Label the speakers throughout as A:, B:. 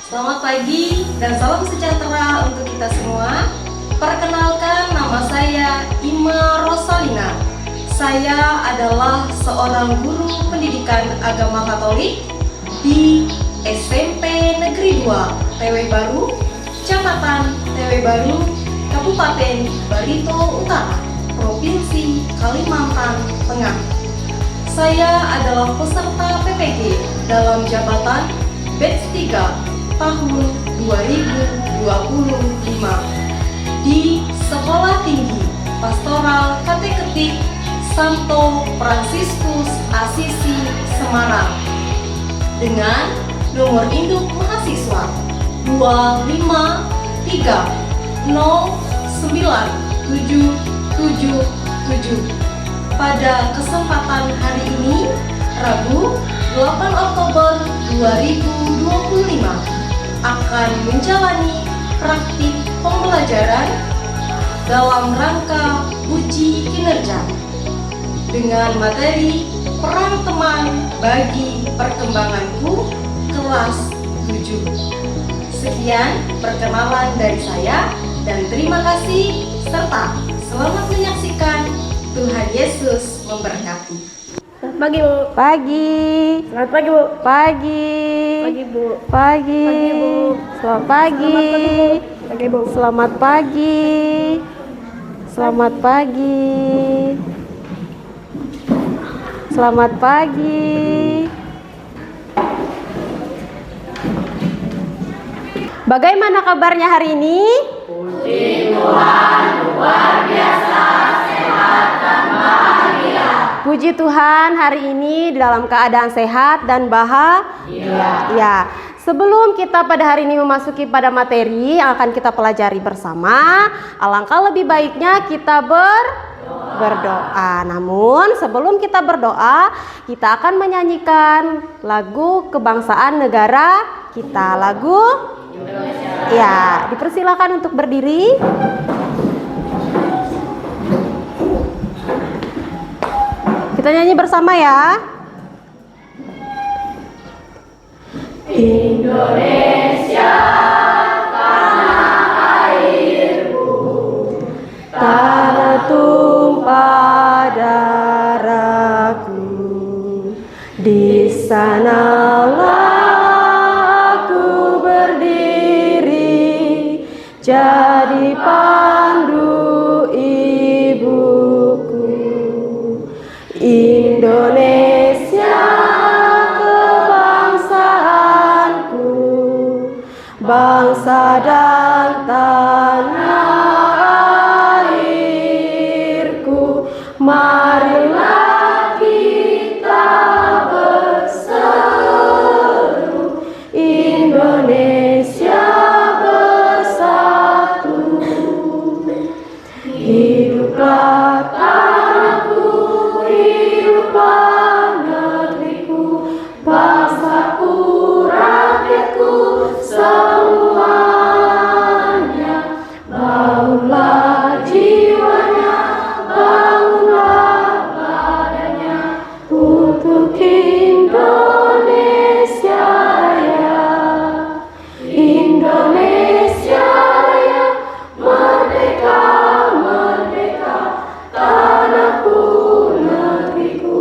A: Selamat pagi dan salam sejahtera untuk kita semua. Perkenalkan, nama saya Ima Rosalina. Saya adalah seorang guru pendidikan agama Katolik di SMP Negeri 2 TW Baru, Kecamatan TW Baru, Kabupaten Barito Utara, Provinsi Kalimantan Tengah. Saya adalah peserta PPG dalam jabatan Batch 3 tahun 2025 di Sekolah Tinggi Pastoral Kateketik Santo Fransiskus Asisi Semarang dengan nomor induk mahasiswa 253097777. Pada kesempatan hari ini, Rabu 8 Oktober 2025, akan menjalani praktik pembelajaran dalam rangka uji kinerja dengan materi peran teman bagi perkembanganku kelas 7. Sekian perkenalan dari saya dan terima kasih serta selamat menyaksikan. Tuhan Yesus memberkati.
B: Selamat pagi, Bu.
C: Pagi.
B: Selamat pagi, Bu.
C: Pagi.
B: Pagi, Bu.
C: Pagi.
B: Pagi, Bu.
C: Selamat pagi.
B: Pagi, Bu.
C: Selamat pagi. Selamat pagi. Selamat pagi. Bagaimana kabarnya hari ini?
D: Puji Tuhan, luar biasa, sehat dan bahagia.
C: Puji Tuhan, hari ini dalam keadaan sehat dan bahagia. Ya. Sebelum kita pada hari ini memasuki pada materi yang akan kita pelajari bersama, alangkah lebih baiknya kita berdoa. Namun sebelum kita berdoa, kita akan menyanyikan lagu kebangsaan negara kita. Lagu Indonesia. Ya, dipersilakan untuk berdiri. Kita nyanyi bersama ya.
D: Indonesia, tanah airku,
C: Tanah tumpah darahku, di sanalah aku berdiri, jadi pandu ibuku. Indonesia kebangsaanku, bangsa dan tanah airku. Marilah kita berseru, Indonesia bersatu. Hiduplah tanahku, hiduplah negeriku, bangsaku, rakyatku, semuanya. Bangunlah jiwanya, bangunlah badannya, untuk Indonesia Raya. Indonesia Raya, merdeka, merdeka, tanahku, negeriku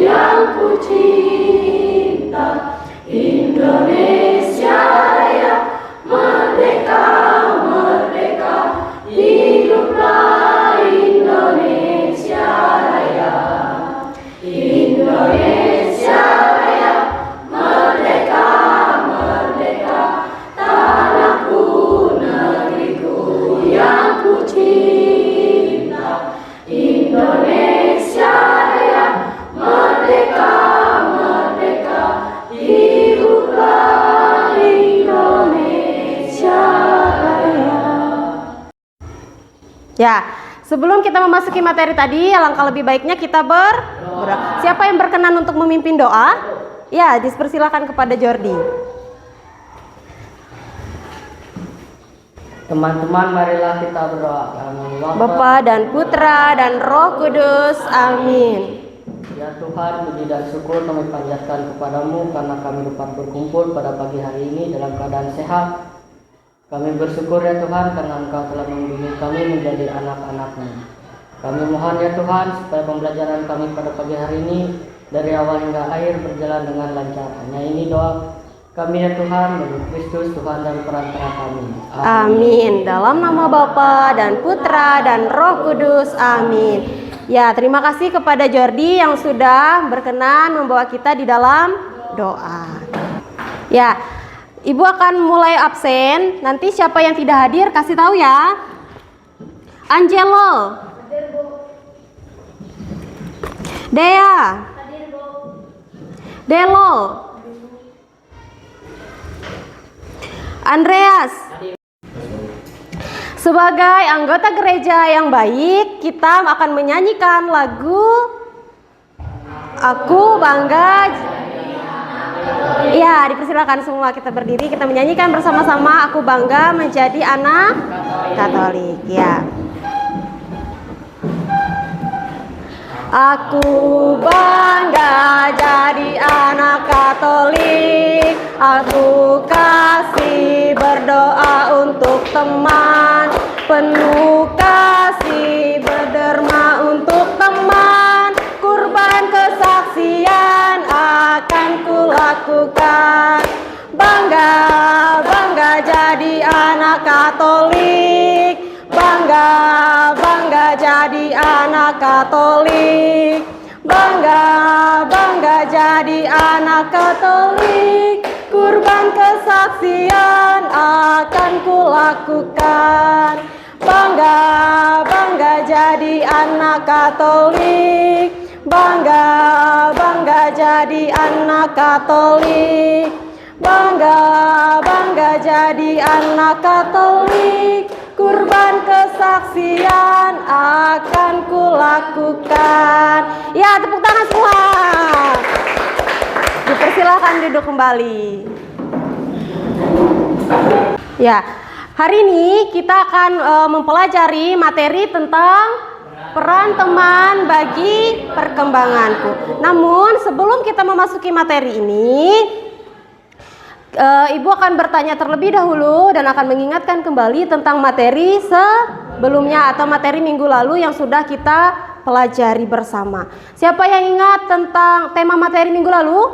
C: yang ku cinta. Indonesia Raya, merdeka, merdeka, hiduplah Indonesia Raya. Indonesia Raya, merdeka, merdeka, tanahku, negeriku yang ku cinta. Indonesia Raya, merdeka, merdeka, hiduplah Indonesia Raya. Ya, sebelum kita memasuki materi tadi, alangkah lebih baiknya kita berdoa. Siapa yang berkenan untuk memimpin doa? Ya, dipersilakan kepada Jordi.
B: Teman-teman, marilah kita berdoa.
C: Bapa dan Putra dan Roh Kudus. Amin.
B: Ya Ya Tuhan, puji dan syukur kami panjatkan kepadamu karena kami dapat berkumpul pada pagi hari ini dalam keadaan sehat. Kami bersyukur ya Tuhan karena Engkau telah membimbing kami menjadi anak-anak-Mu. Kami mohon ya Tuhan supaya pembelajaran kami pada pagi hari ini dari awal hingga akhir berjalan dengan lancar. Hanya ini doa kami ya Tuhan, bagi Kristus Tuhan dan perantara kami.
C: Amin. Dalam nama Bapa dan Putra dan Roh Kudus. Amin. Ya, terima kasih kepada Jordi yang sudah berkenan membawa kita di dalam doa. Ya, Ibu akan mulai absen. Nanti siapa yang tidak hadir kasih tahu ya. Angelo. Dea. Delo. Andreas. Sebagai anggota gereja yang baik, kita akan menyanyikan lagu Aku Bangga. Iya, dipersilakan semua kita berdiri, kita menyanyikan bersama-sama Aku Bangga Menjadi Anak Katolik. Ya. Aku bangga jadi anak Katolik. Aku kasih berdoa untuk teman, penuh kasih berderma untuk teman. Kurban kesaksian akan kulakukan. Bangga, bangga jadi anak Katolik. Bangga, bangga jadi anak Katolik. Bangga, bangga jadi anak Katolik. Kurban kesaksian akan kulakukan. Bangga, bangga jadi anak Katolik. Bangga, bangga jadi anak Katolik. Bangga, bangga jadi anak Katolik. Kurban kesaksian akan kulakukan. Ya, tepuk tangan semua. Dipersilakan duduk kembali. Ya, hari ini kita akan mempelajari materi tentang peran teman bagi perkembanganku. Namun sebelum kita memasuki materi ini, Ibu akan bertanya terlebih dahulu dan akan mengingatkan kembali tentang materi sebelumnya atau materi minggu lalu yang sudah kita pelajari bersama. Siapa yang ingat tentang tema materi minggu lalu?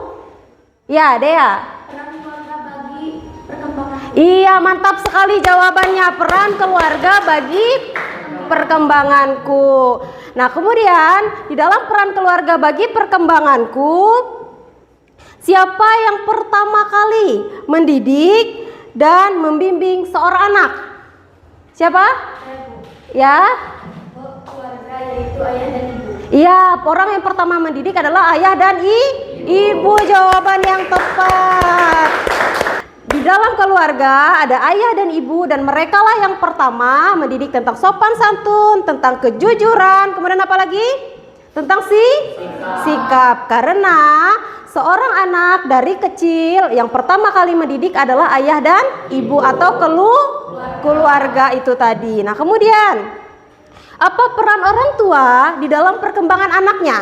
C: Ya, Dea.
D: Peran keluarga bagi perkembangan.
C: Iya, mantap sekali jawabannya. Peran keluarga bagi perkembanganku. Nah, kemudian di dalam peran keluarga bagi perkembanganku, siapa yang pertama kali mendidik dan membimbing seorang anak? Siapa? Ya?
D: Keluarga yaitu ayah dan ibu.
C: Iya, orang yang pertama mendidik adalah ayah dan ibu. Jawaban yang tepat. Di dalam keluarga ada ayah dan ibu dan merekalah yang pertama mendidik tentang sopan santun, tentang kejujuran, kemudian apa lagi? Tentang sikap. Karena seorang anak dari kecil yang pertama kali mendidik adalah ayah dan ibu atau keluarga itu tadi. Nah, kemudian apa peran orang tua di dalam perkembangan anaknya?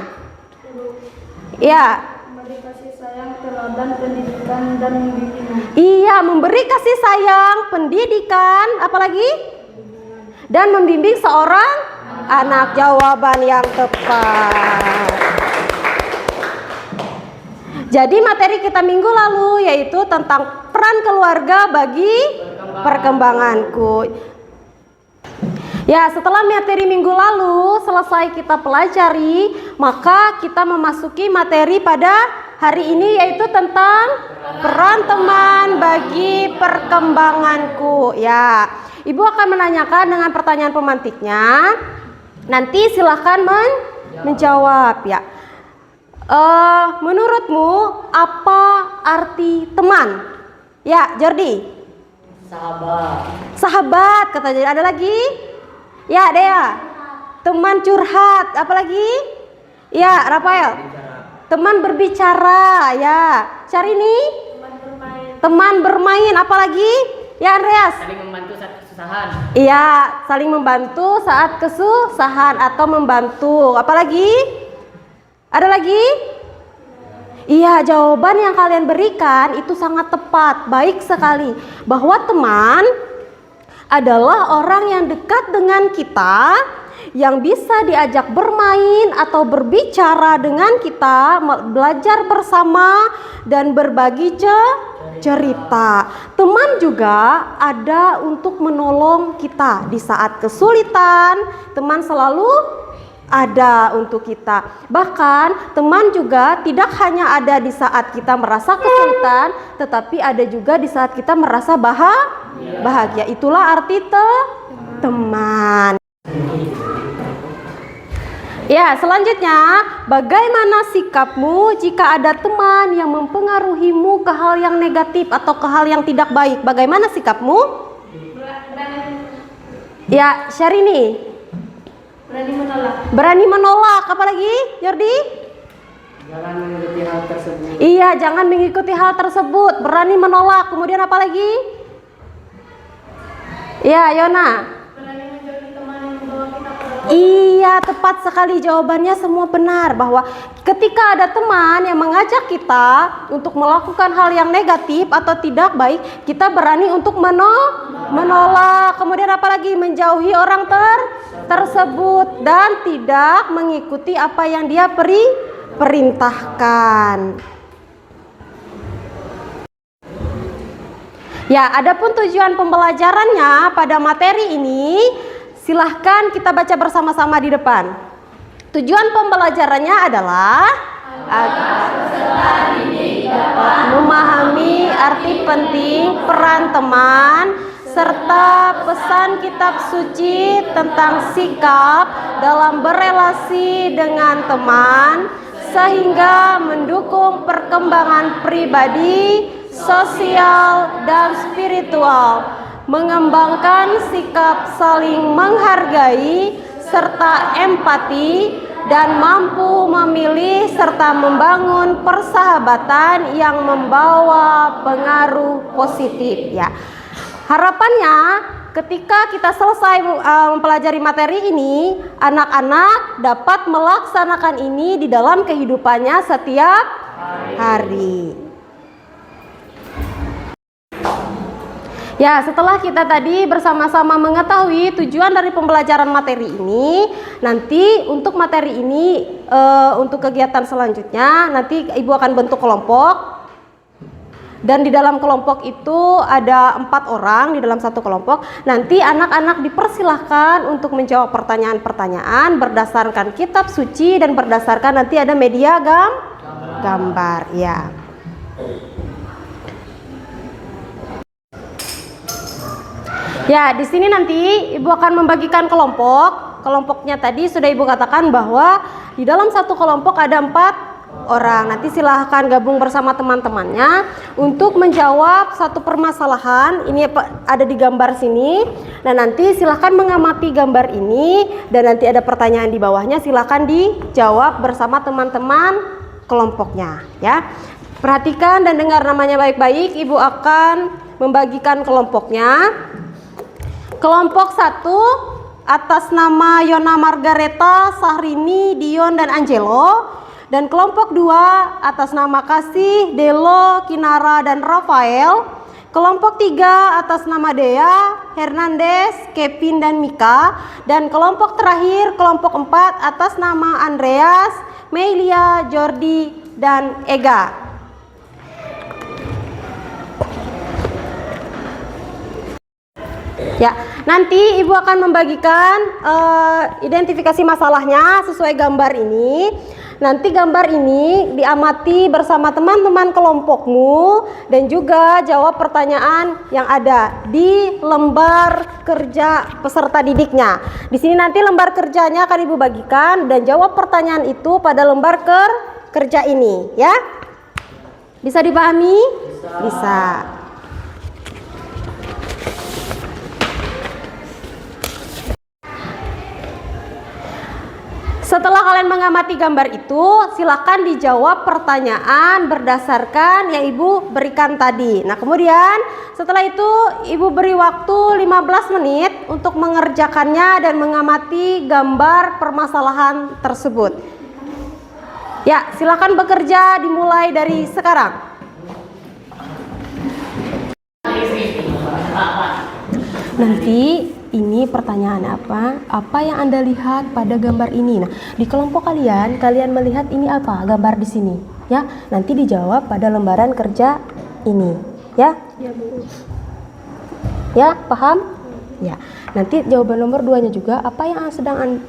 C: Ya.
D: Memberi kasih sayang, teladan, pendidikan, dan membimbing.
C: Iya, memberi kasih sayang, pendidikan, apalagi? Dan membimbing seorang anak. Jawaban yang tepat. Jadi materi kita minggu lalu yaitu tentang peran keluarga bagi perkembanganku. Ya, setelah materi minggu lalu selesai kita pelajari, maka kita memasuki materi pada hari ini yaitu tentang peran teman bagi perkembanganku. Ya, Ibu akan menanyakan dengan pertanyaan pemantiknya. Nanti silahkan menjawab ya. Menurutmu apa arti teman? Ya, Jordi. Sahabat kata jadi. Ada lagi? Ya, Dea. Teman curhat. Apalagi? Ya, Rafael. Teman berbicara. Ya. Syahrini? Teman bermain. Apalagi? Ya, Andreas.
B: Saling membantu saat kesusahan.
C: Iya, saling membantu saat kesusahan atau membantu. Apalagi? Ada lagi? Iya, jawaban yang kalian berikan itu sangat tepat, baik sekali. Bahwa teman adalah orang yang dekat dengan kita, yang bisa diajak bermain atau berbicara dengan kita, belajar bersama dan berbagi cerita. Teman juga ada untuk menolong kita di saat kesulitan. Teman selalu ada untuk kita. Bahkan teman juga tidak hanya ada di saat kita merasa kesulitan, tetapi ada juga di saat kita merasa bahagia. Itulah arti teman. Ya, selanjutnya, bagaimana sikapmu jika ada teman yang mempengaruhimu ke hal yang negatif atau ke hal yang tidak baik? Bagaimana sikapmu? Ya, Syahrini.
D: Berani menolak.
C: Berani menolak. Apa lagi, Jordi?
B: Jangan mengikuti hal tersebut.
C: Iya, jangan mengikuti hal tersebut. Berani menolak. Kemudian apa lagi? Ya, Yona.
D: Berani menjauhi teman yang membawa kita ke dalam.
C: Iya, tepat sekali, jawabannya semua benar. Bahwa ketika ada teman yang mengajak kita untuk melakukan hal yang negatif atau tidak baik, kita berani untuk menolak. Kemudian apa lagi? Menjauhi orang tersebut dan tidak mengikuti apa yang dia perintahkan. Ya, adapun tujuan pembelajarannya pada materi ini, silahkan kita baca bersama-sama di depan. Tujuan pembelajarannya adalah agar peserta didik dapat memahami arti penting peran teman serta pesan kitab suci tentang sikap dalam berelasi dengan teman sehingga mendukung perkembangan pribadi, sosial, dan spiritual, mengembangkan sikap saling menghargai serta empati, dan mampu memilih serta membangun persahabatan yang membawa pengaruh positif. Ya, harapannya ketika kita selesai mempelajari materi ini, anak-anak dapat melaksanakan ini di dalam kehidupannya setiap hari. Ya, setelah kita tadi bersama-sama mengetahui tujuan dari pembelajaran materi ini, nanti untuk materi ini, untuk kegiatan selanjutnya, nanti Ibu akan bentuk kelompok. Dan di dalam kelompok itu ada 4 orang di dalam satu kelompok. Nanti anak-anak dipersilahkan untuk menjawab pertanyaan-pertanyaan berdasarkan kitab suci dan berdasarkan nanti ada media gambar. Ya. Ya, di sini nanti Ibu akan membagikan kelompok. Kelompoknya tadi sudah Ibu katakan bahwa di dalam satu kelompok ada 4 orang. Nanti silahkan gabung bersama teman-temannya untuk menjawab satu permasalahan. Ini ada di gambar sini. Nah, nanti silahkan mengamati gambar ini dan nanti ada pertanyaan di bawahnya. Silahkan dijawab bersama teman-teman kelompoknya. Ya, perhatikan dan dengar namanya baik-baik. Ibu akan membagikan kelompoknya. Kelompok 1 atas nama Yona Margareta, Sahrini, Dion, dan Angelo. Dan kelompok 2 atas nama Kasih, Delo, Kinara, dan Rafael. Kelompok 3 atas nama Dea, Hernandez, Kevin, dan Mika. Dan kelompok terakhir, kelompok 4 atas nama Andreas, Melia, Jordi, dan Ega. Ya, nanti Ibu akan membagikan identifikasi masalahnya sesuai gambar ini. Nanti gambar ini diamati bersama teman-teman kelompokmu dan juga jawab pertanyaan yang ada di lembar kerja peserta didiknya. Di sini nanti lembar kerjanya akan Ibu bagikan dan jawab pertanyaan itu pada lembar kerja ini, ya. Bisa dipahami? Bisa. Setelah kalian mengamati gambar itu, silakan dijawab pertanyaan berdasarkan yang Ibu berikan tadi. Nah, kemudian setelah itu Ibu beri waktu 15 menit untuk mengerjakannya dan mengamati gambar permasalahan tersebut. Ya, silakan bekerja dimulai dari sekarang. Nanti ini pertanyaan apa? Apa yang Anda lihat pada gambar ini? Nah, di kelompok kalian melihat ini apa? Gambar di sini, ya. Nanti dijawab pada lembaran kerja ini, ya.
D: Ya, Bu.
C: Ya, paham? Ya. Nanti jawaban nomor 2-nya juga apa yang sedang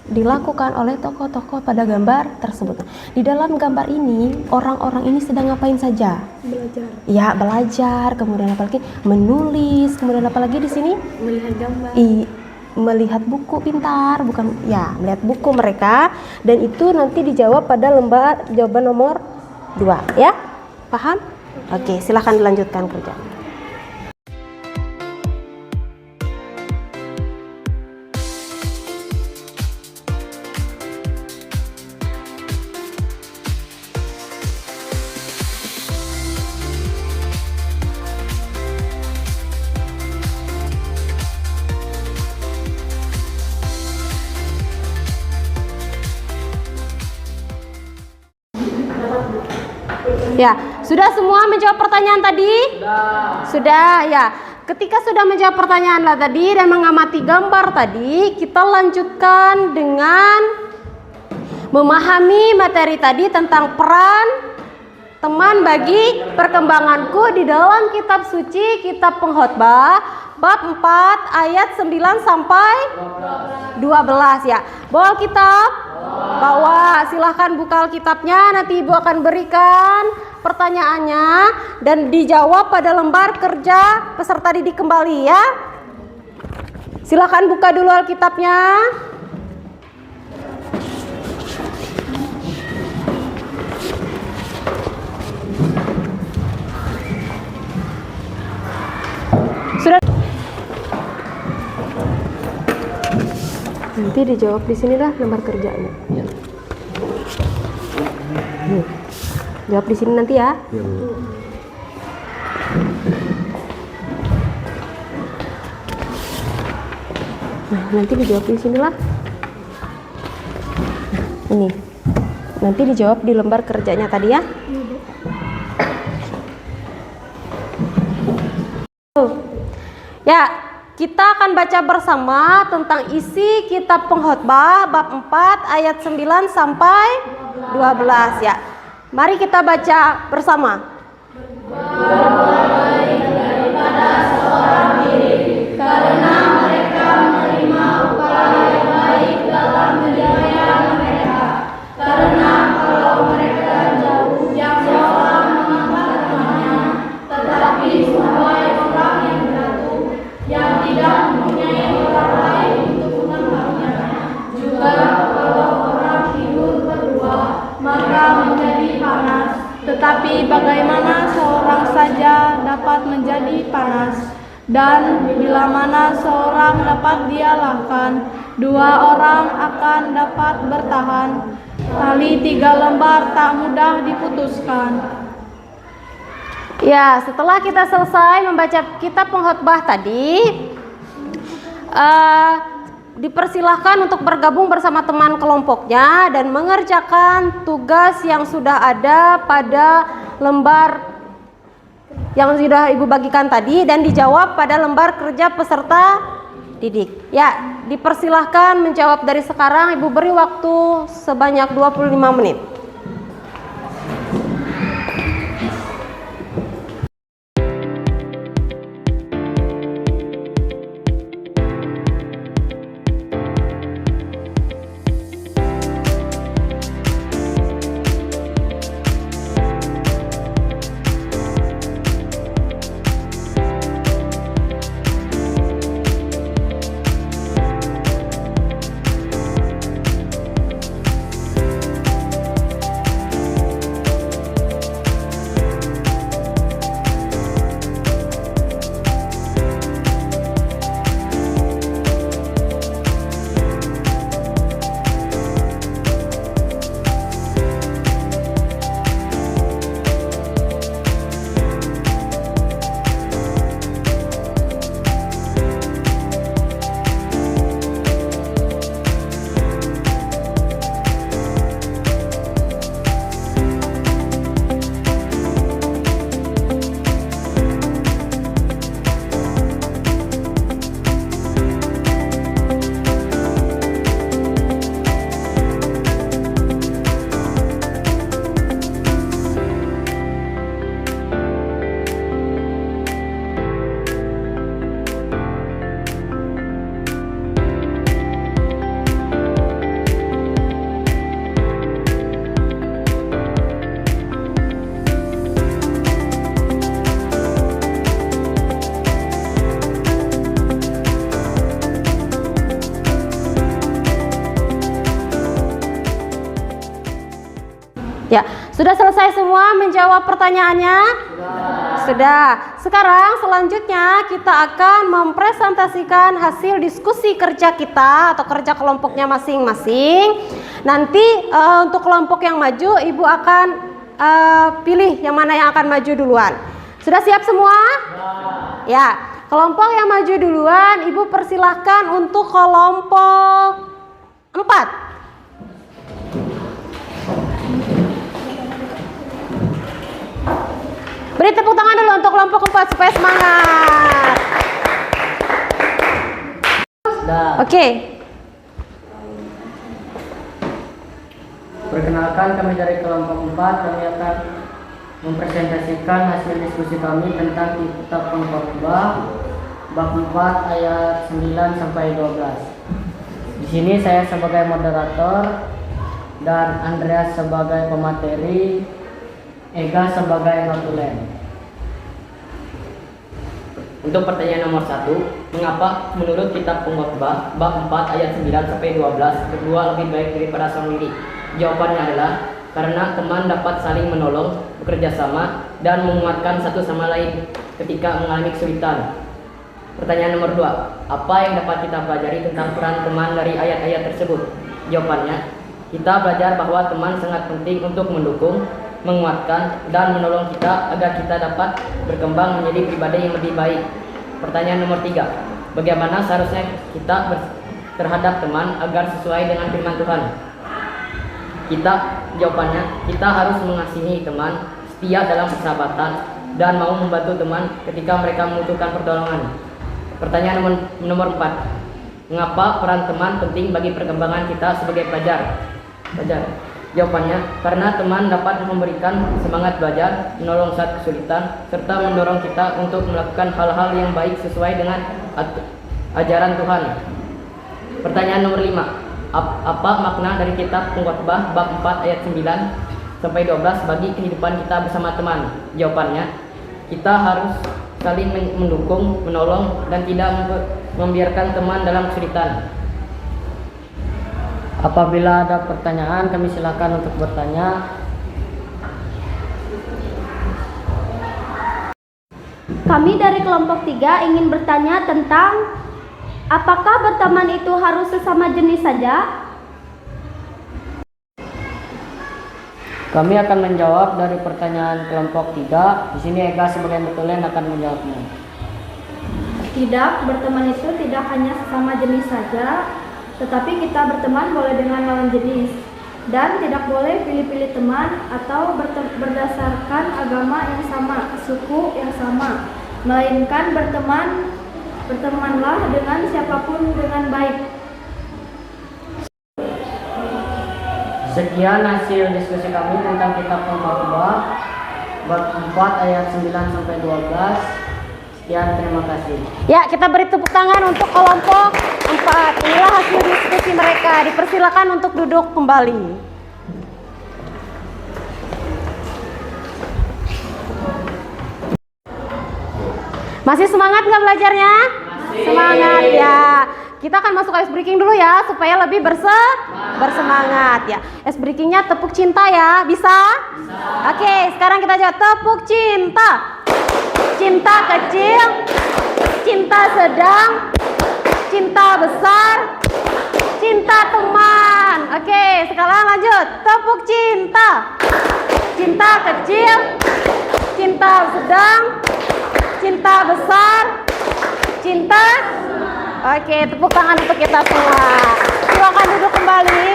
C: dilakukan oleh tokoh-tokoh pada gambar tersebut. Di dalam gambar ini, orang-orang ini sedang ngapain saja?
D: Belajar.
C: Ya, belajar, kemudian apa lagi? Menulis, kemudian apa lagi di sini?
D: Melihat gambar.
C: Melihat buku pintar, bukan ya, melihat buku mereka, dan itu nanti dijawab pada lembar jawaban nomor 2, ya. Paham? Oke, silahkan dilanjutkan kerja. Ya, sudah semua menjawab pertanyaan tadi? Sudah, ya. Ketika sudah menjawab pertanyaan tadi dan mengamati gambar tadi, kita lanjutkan dengan memahami materi tadi tentang peran teman bagi perkembanganku di dalam kitab suci, kitab pengkhotbah, bab 4 ayat 9 sampai 12 ya. Bawa kitab? Bawa, silahkan buka kitabnya, nanti Ibu akan berikan pertanyaannya dan dijawab pada lembar kerja peserta didik kembali ya. Silahkan buka dulu Alkitabnya. Sudah. Nanti dijawab di sini dah lembar kerjanya.
E: Ya.
C: Jawab di sini nanti ya.
E: Ya, Bu.
C: Nah, nanti dijawab di sinilah. Nah, ini. Nanti dijawab di lembar kerjanya tadi ya. Ya, kita akan baca bersama tentang isi kitab pengkhotbah bab 4 ayat 9 sampai 12 ya. Mari kita baca bersama.
D: Tetapi bagaimana seorang saja dapat menjadi panas, dan bila mana seorang dapat dialahkan, dua orang akan dapat bertahan. Tali 3 lembar tak mudah diputuskan.
C: Ya, setelah kita selesai membaca kitab pengkhotbah tadi, dipersilahkan untuk bergabung bersama teman kelompoknya dan mengerjakan tugas yang sudah ada pada lembar yang sudah Ibu bagikan tadi dan dijawab pada lembar kerja peserta didik. Ya, dipersilahkan menjawab dari sekarang. Ibu beri waktu sebanyak 25 menit. Ya, sudah selesai semua menjawab pertanyaannya? Sudah. Sekarang selanjutnya kita akan mempresentasikan hasil diskusi kerja kita atau kerja kelompoknya masing-masing. Nanti untuk kelompok yang maju, Ibu akan pilih yang mana yang akan maju duluan. Sudah siap semua? Ya, kelompok yang maju duluan, Ibu persilahkan untuk kelompok 4. Beri tepuk tangan dulu untuk kelompok 4 supaya semangat. Oke.
B: Perkenalkan, kami dari kelompok 4, kami akan mempresentasikan hasil diskusi kami tentang kitab pengkhotbah bab 4 ayat 9 sampai 12. Di sini saya sebagai moderator dan Andreas sebagai pemateri, Ega sebagai notulen.
E: Untuk pertanyaan nomor 1, mengapa menurut kitab pengkhotbah bab 4 ayat 9 sampai 12 berdua lebih baik daripada seorang diri? Jawabannya adalah karena teman dapat saling menolong, bekerja sama, dan menguatkan satu sama lain ketika mengalami kesulitan. Pertanyaan nomor 2, apa yang dapat kita pelajari tentang peran teman dari ayat-ayat tersebut? Jawabannya, kita belajar bahwa teman sangat penting untuk mendukung, menguatkan, dan menolong kita agar kita dapat berkembang menjadi pribadi yang lebih baik. Pertanyaan nomor 3, bagaimana seharusnya kita terhadap teman agar sesuai dengan firman Tuhan? Jawabannya, kita harus mengasihi teman, setia dalam persahabatan, dan mau membantu teman ketika mereka membutuhkan pertolongan. Pertanyaan nomor 4, mengapa peran teman penting bagi perkembangan kita sebagai pelajar? Jawabannya, karena teman dapat memberikan semangat belajar, menolong saat kesulitan, serta mendorong kita untuk melakukan hal-hal yang baik sesuai dengan ajaran Tuhan. Pertanyaan nomor 5, apa makna dari kitab pengkhotbah bab 4 ayat 9 sampai 12 bagi kehidupan kita bersama teman? Jawabannya, kita harus saling mendukung, menolong, dan tidak membiarkan teman dalam kesulitan.
B: Apabila ada pertanyaan, kami silakan untuk bertanya.
D: Kami dari kelompok 3 ingin bertanya tentang apakah berteman itu harus sesama jenis saja?
B: Kami akan menjawab dari pertanyaan kelompok 3. Di sini Ega sebagai notulen akan menjawabnya.
D: Tidak, berteman itu tidak hanya sesama jenis saja, tetapi kita berteman boleh dengan lawan jenis, dan tidak boleh pilih-pilih teman atau berdasarkan agama yang sama, suku yang sama, melainkan bertemanlah dengan siapapun dengan baik.
B: Sekian hasil diskusi kami tentang kitab pengkhotbah bab 4 ayat 9 sampai 12. Sekian, terima kasih.
C: Ya, kita beri tepuk tangan untuk kelompok 4. Inilah hasil diskusi mereka. Dipersilakan untuk duduk kembali. Masih semangat nggak belajarnya? Masih. Semangat ya. Kita akan masuk ice breaking dulu ya, supaya lebih bersemangat ya. Ice breakingnya tepuk cinta ya, bisa? Oke, sekarang kita jawab tepuk cinta. Cinta kecil, cinta sedang, cinta besar, cinta teman. Oke, sekarang lanjut. Tepuk cinta. Cinta kecil, cinta sedang, cinta besar, cinta. Oke, tepuk tangan untuk kita semua. Silakan duduk kembali.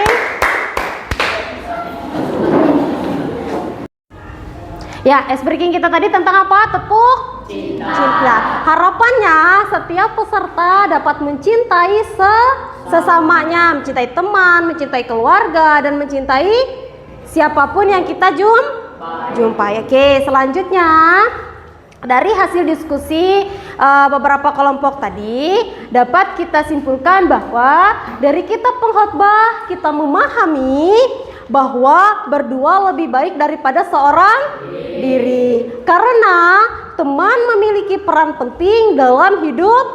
C: Ya, ice breaking kita tadi tentang apa? Tepuk cinta. Harapannya setiap peserta dapat mencintai sesamanya, mencintai teman, mencintai keluarga, dan mencintai siapapun yang kita jumpai. Oke, selanjutnya dari hasil diskusi beberapa kelompok tadi dapat kita simpulkan bahwa dari kitab pengkhotbah kita memahami bahwa berdua lebih baik daripada seorang diri, karena teman memiliki peran penting dalam hidup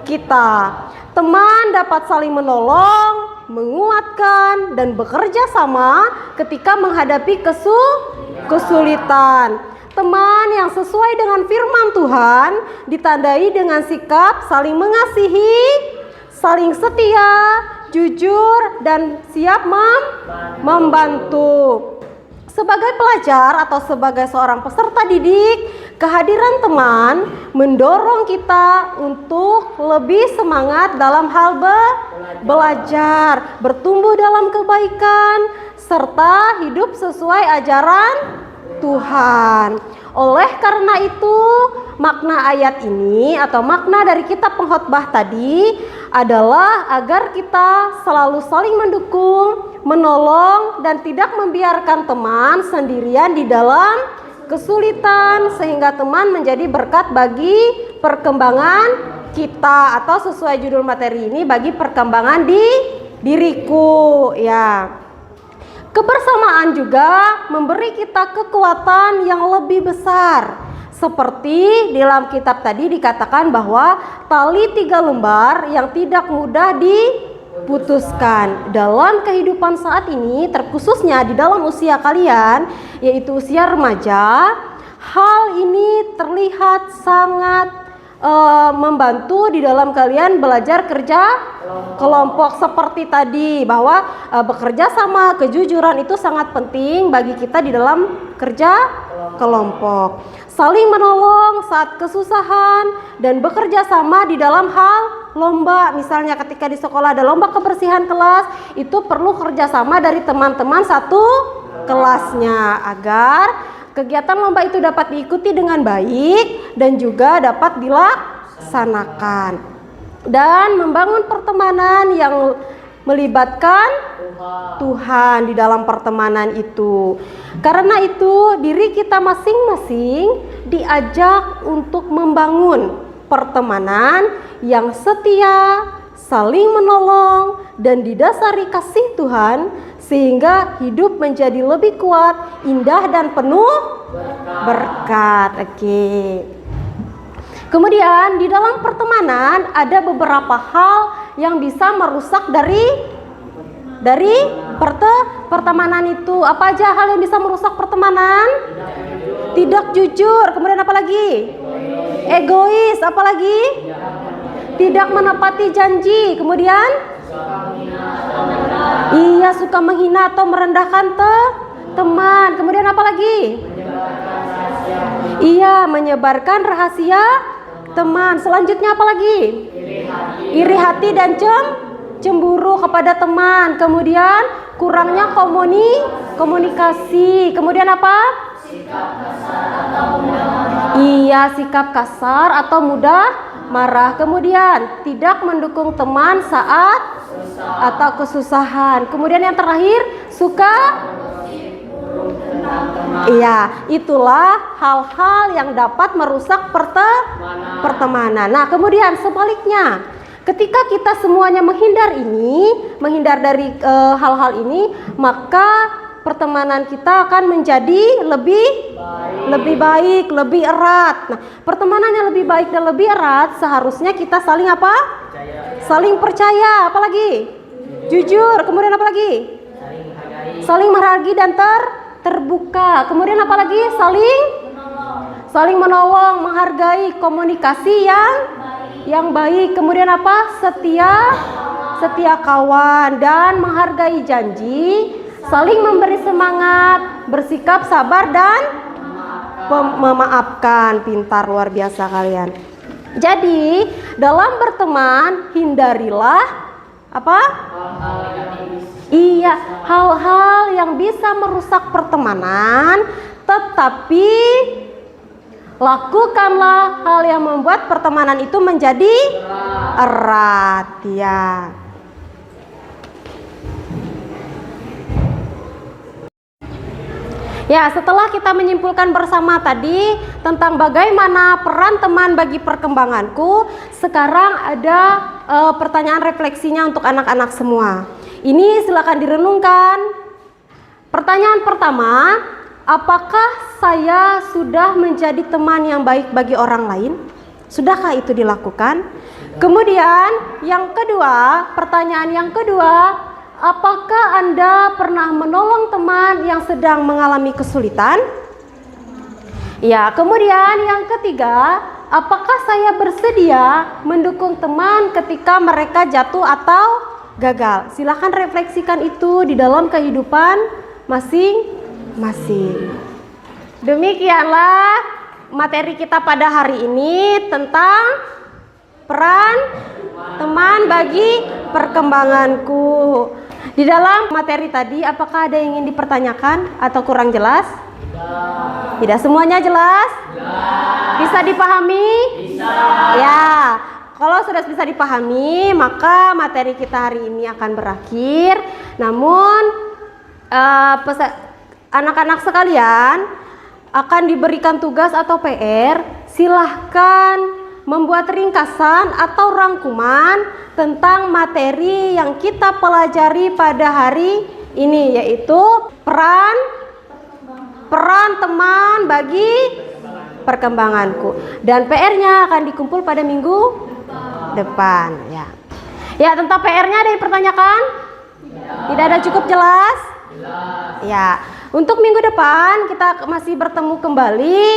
C: kita. Teman dapat saling menolong, menguatkan, dan bekerja sama ketika menghadapi kesulitan. Teman yang sesuai dengan firman Tuhan ditandai dengan sikap saling mengasihi, saling setia, jujur, dan siap membantu. Sebagai pelajar atau sebagai seorang peserta didik, kehadiran teman mendorong kita untuk lebih semangat dalam hal belajar, bertumbuh dalam kebaikan, serta hidup sesuai ajaran Tuhan. Oleh karena itu, makna ayat ini atau makna dari kitab pengkhotbah tadi adalah agar kita selalu saling mendukung, menolong, dan tidak membiarkan teman sendirian di dalam kesulitan, sehingga teman menjadi berkat bagi perkembangan kita, atau sesuai judul materi ini, bagi perkembangan di diriku, ya. Kebersamaan juga memberi kita kekuatan yang lebih besar. Seperti di dalam kitab tadi dikatakan bahwa tali 3 lembar yang tidak mudah diputuskan. Dalam kehidupan saat ini, terkhususnya di dalam usia kalian, yaitu usia remaja, hal ini terlihat sangat membantu di dalam kalian belajar kerja kelompok. Seperti tadi bahwa bekerja sama, kejujuran itu sangat penting bagi kita di dalam kerja kelompok. Saling menolong saat kesusahan dan bekerja sama di dalam hal lomba. Misalnya ketika di sekolah ada lomba kebersihan kelas, itu perlu kerjasama dari teman-teman satu kelasnya agar kegiatan lomba itu dapat diikuti dengan baik dan juga dapat dilaksanakan. Dan membangun pertemanan yang melibatkan Tuhan di dalam pertemanan itu. Karena itu diri kita masing-masing diajak untuk membangun pertemanan yang setia, saling menolong, dan didasari kasih Tuhan, sehingga hidup menjadi lebih kuat, indah, dan penuh berkat. Oke. Kemudian di dalam pertemanan ada beberapa hal yang bisa merusak dari pertemanan itu. Apa aja hal yang bisa merusak pertemanan? Tidak jujur. Kemudian apa lagi? Egois. Apa lagi? Tidak menepati janji. Kemudian? Iya, suka menghina atau merendahkan teman. Kemudian apa lagi? Iya, menyebarkan rahasia teman. Selanjutnya apa lagi? Iri hati dan cemburu kepada teman. Kemudian kurangnya komunikasi. Kemudian apa? Iya, sikap kasar atau mudah marah. Kemudian tidak mendukung teman saat atau kesusahan. Kemudian yang terakhir, suka. Iya, itulah hal-hal yang dapat merusak pertemanan. Nah, kemudian sebaliknya, ketika kita semuanya menghindar dari hal-hal ini, maka pertemanan kita akan menjadi lebih baik, lebih erat. Nah, pertemanan yang lebih baik dan lebih erat seharusnya kita saling apa? Saling percaya. Apalagi? Jujur. Kemudian apa lagi? Saling menghargai dan terbuka. Kemudian apa lagi? Saling menolong, menghargai, komunikasi yang baik. Kemudian apa? Setia kawan dan menghargai janji, saling memberi semangat, bersikap sabar dan memaafkan. Pintar, luar biasa kalian. Jadi, dalam berteman hindarilah apa? Iya, hal-hal yang bisa merusak pertemanan, tetapi lakukanlah hal yang membuat pertemanan itu menjadi erat, ya. Ya, setelah kita menyimpulkan bersama tadi tentang bagaimana peran teman bagi perkembanganku, sekarang ada pertanyaan refleksinya untuk anak-anak semua. Ini silakan direnungkan. Pertanyaan pertama, apakah saya sudah menjadi teman yang baik bagi orang lain? Sudahkah itu dilakukan? Kemudian yang kedua, pertanyaan yang kedua, apakah Anda pernah menolong teman yang sedang mengalami kesulitan? Ya, kemudian yang ketiga, apakah saya bersedia mendukung teman ketika mereka jatuh atau gagal? Silahkan refleksikan itu di dalam kehidupan masing-masing. Demikianlah materi kita pada hari ini tentang peran teman bagi perkembanganku. Di dalam materi tadi, apakah ada yang ingin dipertanyakan atau kurang jelas? Tidak semuanya jelas? Bisa dipahami? Bisa. Ya, kalau sudah bisa dipahami, maka materi kita hari ini akan berakhir. Namun, anak-anak sekalian akan diberikan tugas atau PR. Silahkan membuat ringkasan atau rangkuman tentang materi yang kita pelajari pada hari ini, yaitu peran teman bagi perkembanganku, dan PR-nya akan dikumpul pada minggu depan. Ya, tentang PR-nya ada yang dipertanyakan? Tidak ada, cukup jelas? Ya, untuk minggu depan kita masih bertemu kembali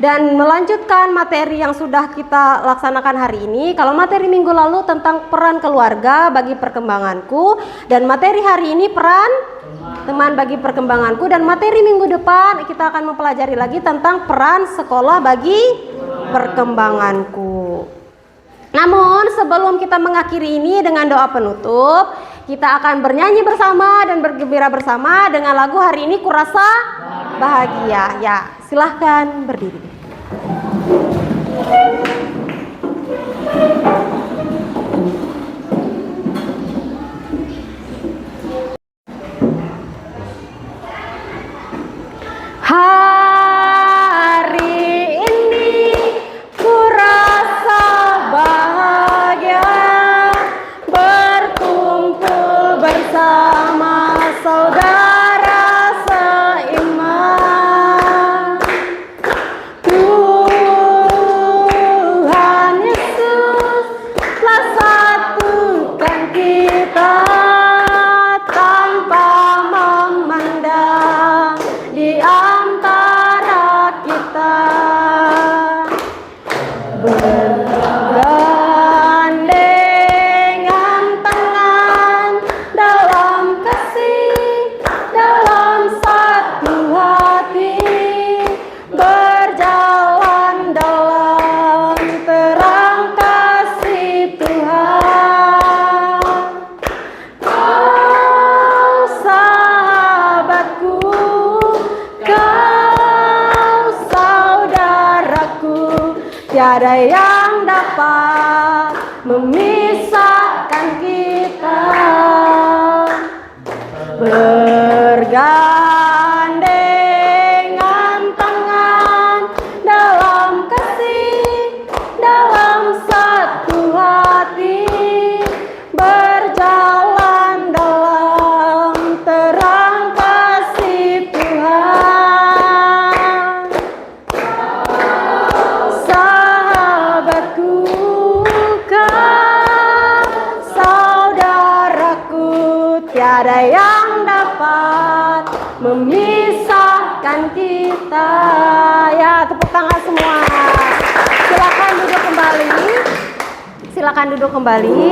C: dan melanjutkan materi yang sudah kita laksanakan hari ini. Kalau materi minggu lalu tentang peran keluarga bagi perkembanganku, dan materi hari ini peran teman bagi perkembanganku, dan materi minggu depan kita akan mempelajari lagi tentang peran sekolah bagi perkembanganku. Namun sebelum kita mengakhiri ini dengan doa penutup, kita akan bernyanyi bersama dan bergembira bersama dengan lagu Hari Ini Kurasa Bahagia. Ya, silahkan berdiri. Hari ini kurasa bahagia berkumpul bersama saudara seiman. Tuhan Yesus telah satukan kita tanpa memandang di antara kita, bergandengan tangan dalam kasih, dalam satu hati, berjalan dalam terang kasih Tuhan. Kau sahabatku, kau saudaraku, tiada yang dapat memisahkan kita. Bergandengan tangan dalam kasih, dalam satu hati, berjalan dalam terang kasih Tuhan. Sahabatku, kau saudaraku, tiada yang dapat memisahkan kita. Ya, tepuk tangan semua. Silakan duduk kembali. Silakan duduk kembali.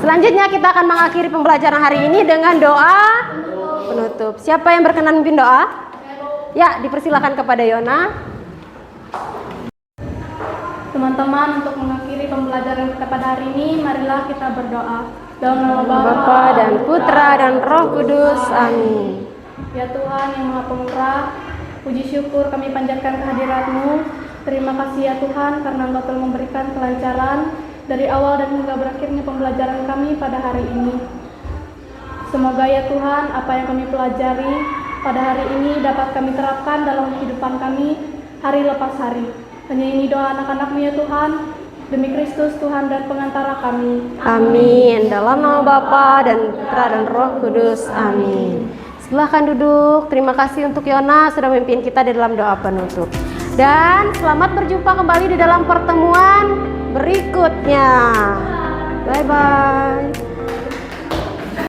C: Selanjutnya kita akan mengakhiri pembelajaran hari ini dengan doa penutup. Siapa yang berkenan memimpin doa? Ya, dipersilakan kepada Yona.
D: Teman-teman, untuk mengakhiri pembelajaran kita pada hari ini, marilah kita berdoa. Dalam nama
C: Bapa dan Putra dan Roh Kudus. Amin.
D: Ya Tuhan yang Maha Pemurah, puji syukur kami panjatkan kehadirat-Mu. Terima kasih ya Tuhan karena Engkau telah memberikan kelancaran dari awal dan hingga berakhirnya pembelajaran kami pada hari ini. Semoga ya Tuhan apa yang kami pelajari pada hari ini dapat kami terapkan dalam kehidupan kami hari lepas hari. Hanya ini doa anak-anak-Mu ya Tuhan, demi Kristus Tuhan dan pengantara kami.
C: Amin. Dalam nama Bapa dan Putra dan Roh Kudus. Amin. Silahkan duduk. Terima kasih untuk Yona sudah memimpin kita di dalam doa penutup. Dan selamat berjumpa kembali di dalam pertemuan berikutnya. Bye-bye.